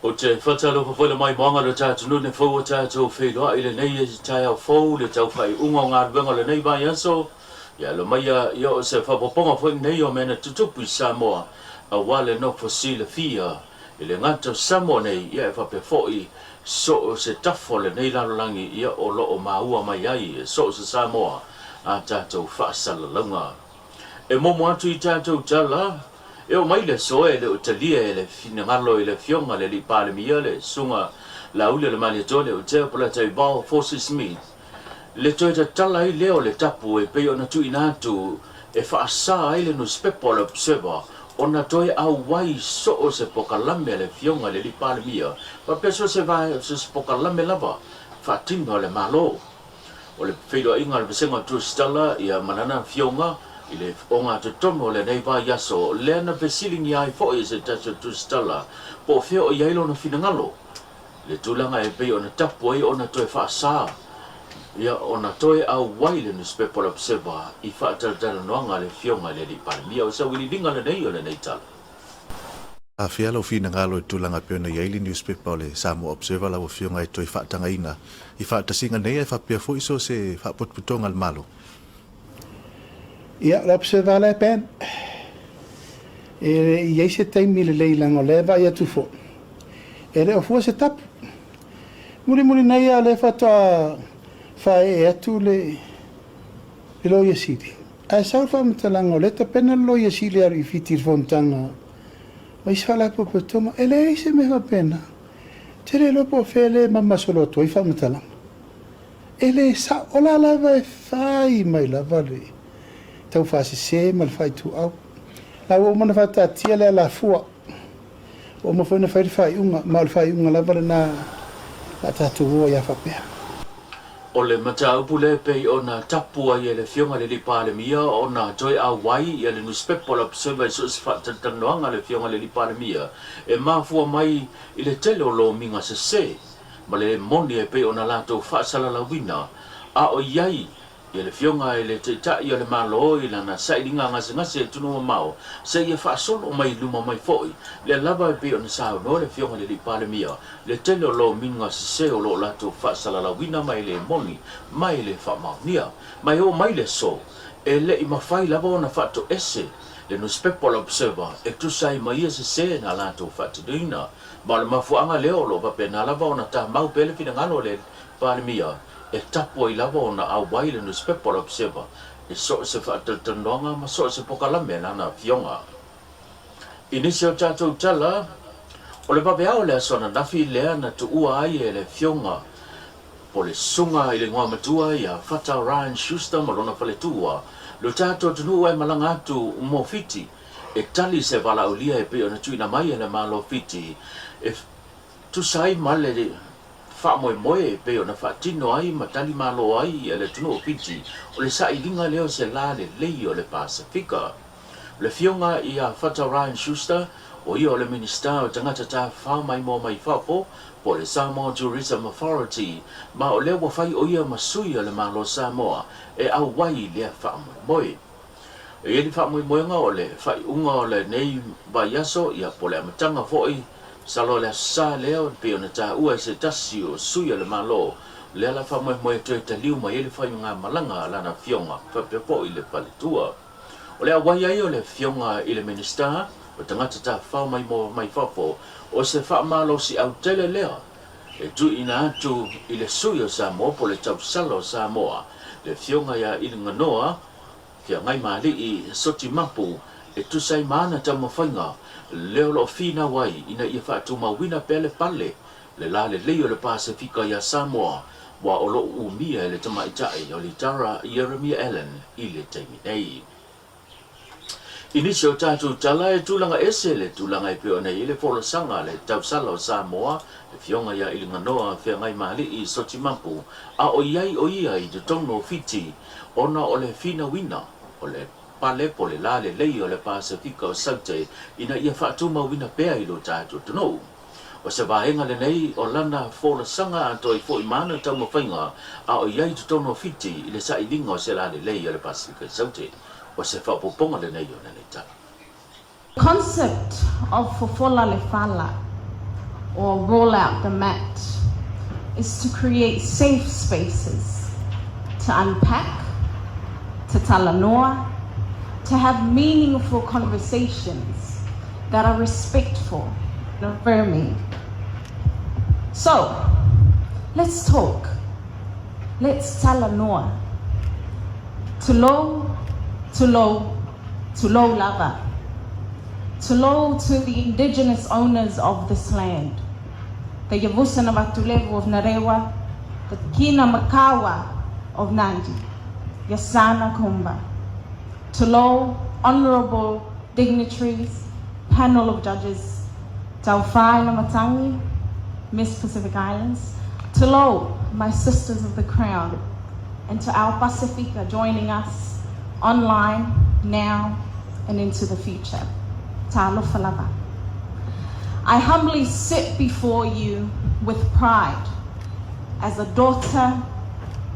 o te whatalo whawhai mai moanga le tātu nune whau o tātou whairoa i le nei e tai au whau le tau whai unga o ngā ruenga le nei vai aso. Ia lo mai ia o se whapoponga whai nei o mena tutupu i Samoa a wale no fosi le fia i le ngata Samoa nei ia e whape fhoi so o se tafo le nei larolangi ia o lo o maua mai ai so o se Samoa a tātou whaasala launga. E momo atu i tātou tala e o mai le soe le o talia e le finangalo e le fionga le li pale mia le sunga la ule le mani tole o te pola tai bao forces me le toi ta tala i leo le tapu e pe ona tu inatu e faasa ai le no spepo le observer ona toi au wai so o se pokalame le fionga le li pale mia pa peso se vai se pokalame lava fa timba le malo o le feido inga le senga tu stella ia manana fionga ile onga te tono le nei vai aso le na pesiling ia fo is it to stella po feo ia ilo na finangalo le tulanga e pe ona tapu ai ona toe fa sa ia ona toe au waile no spepo observer I fa tala noanga le fionga le di palmia o sa wili dinga le nei o le nei tala a fialo finangalo tulanga pe na yaili newspaper le Samoa observer la o fionga e toe fa tanga ina I fa tasinga nei e fa pe fo iso se fa potputonga al malo. Ia, l'observa le pen. E iei se taimi le leilango leva ia tufo. E le ofua se tapu. Muri nei a le fata fae e atu le loia sili. A sau fa matalango le ta pena loia sili ari fitir fontanga. O isfala po toma e le se me va pena. Tere lo po fele mamma solo to I fa matalango. E le sa ola lava e fai mai lava le. Tau fase se mal fai tu au la o mana fata tia le la fua o mo foi na fai unga mal fai unga la na la tatu o ya fa pe o le mata upule pe ona tapu ai le fionga le li pale mia ona joy a wai ia le newspaper observer so fa tanoanga le fionga le li pale mia e mafua mai I le tele o lo minga se ma le moni e pe ona la to fa sala la wina a o iai ia le fionga le te tai o le malo I lana sailinga ngase e tunu mau se ia fa solo mai luma mai foi le lava pe ona sa no le fionga le li pale mia le tele lo minga se o lo la to fa sala la wina mai le moni mai le fa maunia mai o mai le so e le I mafai lava ona fa to ese le newspaper observer e tu sai mai se na la to fa tudina ma le mafuanga le o lo va pe na lava ona ta mau pele fina ngalo le pale mia e tapu I lava ona a waile newspaper observer e so se whaatatanoanga ma so se pokalame nana fionga. Inisio tātou tala o le papeao lea sona nafi lea na tu ua ai e le fionga po le sunga I le ngua matua ia Fata Ryan Schuster malona fale tua lo tātou tunu ai malanga atu mo fiti e tali se vala ulia e pe ona tuina mai e le malo fiti e tu sai male fa moe pe ona fa tino ai matali malo ai e le tunu fiti o le sa ilinga leo se la le lei o le Pasifika le fionga ia Fata Ryan Schuster o ia o le minista o tangata ta fa mai mo mai fafo po le Samoa Tourism Authority ma o le wa fai o ia masui o le malo Samoa e au wai le fa moe e ni fa moe nga o le fai unga o le nei bayaso ia po le matanga foi salo le sa leo pe ona ta ua se tasi o sui o le malo le ala fa moe te liu mai le fai nga malanga lana fionga fa pe po I le paletua o le awai ai o le fionga I le minista o tangata ta fa mai mo mai fafo o se fa malo si au tele lea e tu ina atu I le sui o Samoa po le tau salo Samoa le fionga ia I le nganoa kia ngai mali I soti mapu e tu sai mana ta mawhainga leo lo fina wai ina ia whaatu mawina pele pale le la le leo le Pasifika ia Samoa wa o lo umia le tamaitai o le Tara Jeremiah Allen I le taimi nei. Inisio tātou tala e tūlanga ese le tūlanga e peo nei le folosanga le tausala o Samoa le fionga ia I le nganoa whea ngai mahali I soti mapu a o iai o ia I te tono fiti ona o le fina wina o le pale po le la le lei o le Pasifika o Saute ina ia whaatu mawina pea I lo tātou tono o se vaenga le nei o lana folosanga a toi fo I mana tau mawhainga a o iai te tono fiti I le sa ilinga o se la le lei o le Pasifika o Saute o se whapoponga le nei o le nei tala. Concept of fofola le fala or roll out the mat is to create safe spaces to unpack, to talanoa, to have meaningful conversations that are respectful and affirming. So, let's talk. Let's talanoa. Tulo, tulo, tulo lava. Tulo to the indigenous owners of this land. The Yavusana Matulevu of Narewa, the Kina Makawa of Nandi, Yasana Kumba. Tulo, honorable dignitaries, panel of judges, Taufai Namatangi, Miss Pacific Islands. Tulo, my sisters of the crown, and to our Pacifica joining us online, now, and into the future. Ta'alofa lava. I humbly sit before you with pride as a daughter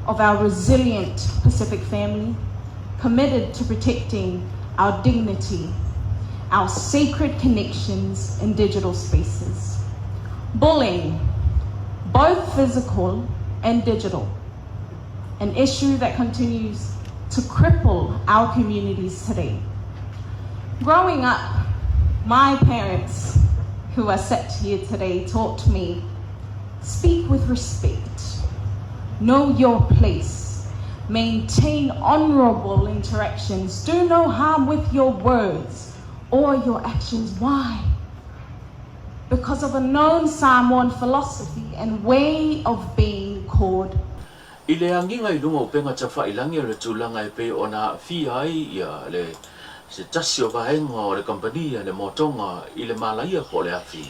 of our resilient Pacific family, committed to protecting our dignity, our sacred connections in digital spaces. Bullying, both physical and digital, an issue that continues to cripple our communities today. Growing up, my parents, who are sat here today, taught me, speak with respect, know your place, maintain honorable interactions, do no harm with your words or your actions. Why? Because of a known Samoan philosophy and way of being called. Ile anginga I lunga upenga tafa ilangi le tulanga e pe ona fiai ia le se tasi o vahenga o le kampania le motonga i le malaia po le afi.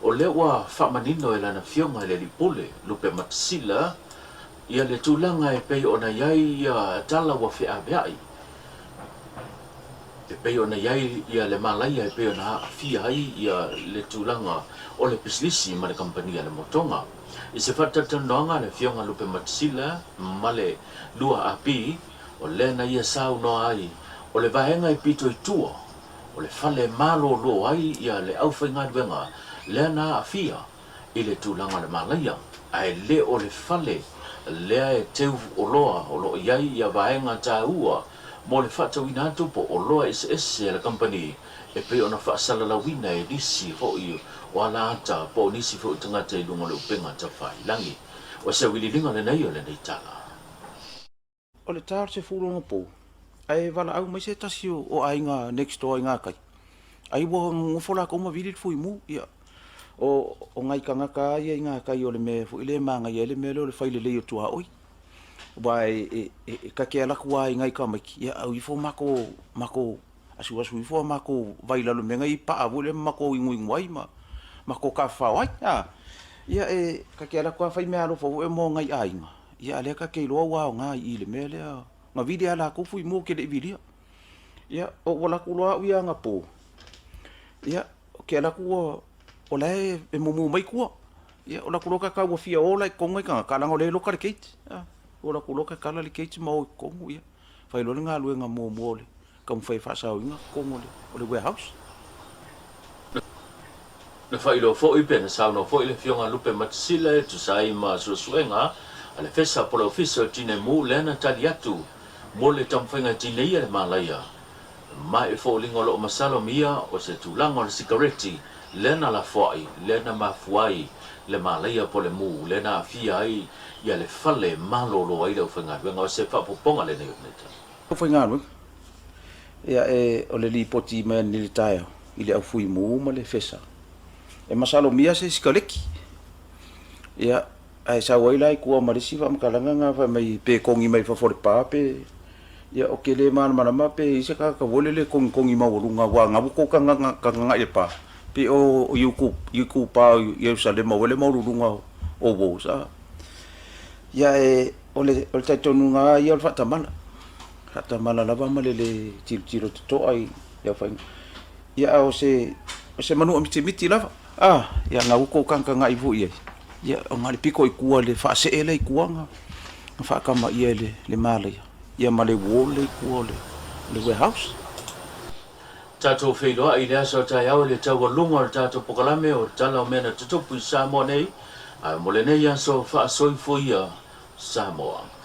O le wa whamanino e lana fionga le lipule lupe matsila ia le tulanga e pe ona iai ia tala wa fia abeai. E pe ona iai ia le malaia e pe ona fiai ia le tulanga o le pislisi ma le kampania le motonga. I se whatatanoanga le fionga lupe matsila ma le lua api o lena ia sau no ai. O le vahenga I pito I tua, o le fale malo lo ai ia le aufenga wenga, le na afia I le tūlanga le malaya, ai le o le fale, lea e teu o loa, o lo iai ia vahenga tā ua, mo le whatau inatu po o loa ese le company, e pe ona whaasala la wina e nisi ho I o ala ata po nisi ho tangata I lunga le upenga ta whai langi, o se wili linga le nei o le nei tala. O le tār se fūronga pō. Ai wala au mai se tasi o ainga next door inga kai. Ai wo ngofola ko ma vili fu mu ia. O ngai kanga ka ia inga kai o le me fu ile manga ia le me le faile le tu oi. Bai ka ke ala kuai ngai ka mai ia au I fo mako asu fo mako vai la lo menga I pa avule mako ingui ngwai mako ka fa wai. Ia ka ke ala kwa fai me alo fo e mo ngai ainga. Ia le ka ke lo wa ngai I le me le ma vidi ala ko fui mo ke de vidi ya o wala ku loa ia nga po ya ke ala ku o la e mo mai ku ya o la ku loka ka wo fia o la ko ngai ka la ngole lo ka ke ya o la ku loka ka la ke mo ko ya fai lo nga lu nga mo le ka mo fai fa sa nga ko ngole o le warehouse Le fai lo fo I pena sa no fo I le fionga lupe matsila tu sai ma suenga ale fesa por officer tine mu lena taliatu mo le tamwhainga tinei le malaya. Mai e fōlingo lo masalo mia o se tūlanga o le sigareti, lena la fwai, lena mafuai, le malaya po le mu, lena fia ai, ia le fale malolo ai lau whainga, wenga o se whapoponga le nei o neta. O whainga rui, ia o le li poti mea nili tae, I le au fui mu ma le fesa. E masalo mia se sigareki, ia ai sa waila I kua marisi wa makalanga nga wa mai pe kongi mai fa fore pa pe ia o ke le mana ma pe I se ka wole le kongi maurunga wa nga ko ka nga I pa pe o yuku pa Yerusalem wole maurunga o wo sa ia o le taitonu nga ia o fatamana lava ma le tiro to ai ia fa ia o se manu o miti lava ia nga ko ka nga I vu ia ia o ngale piko I kua le fa se ele I kuanga fa ka ma ia le male ia male wole I kua le warehouse Tato whailoa I lea so tai au le tau lunga o tato pokalame o tala o mena tutupu I Samoa nei. Ai mole nei aso wha soi fuia Samoa.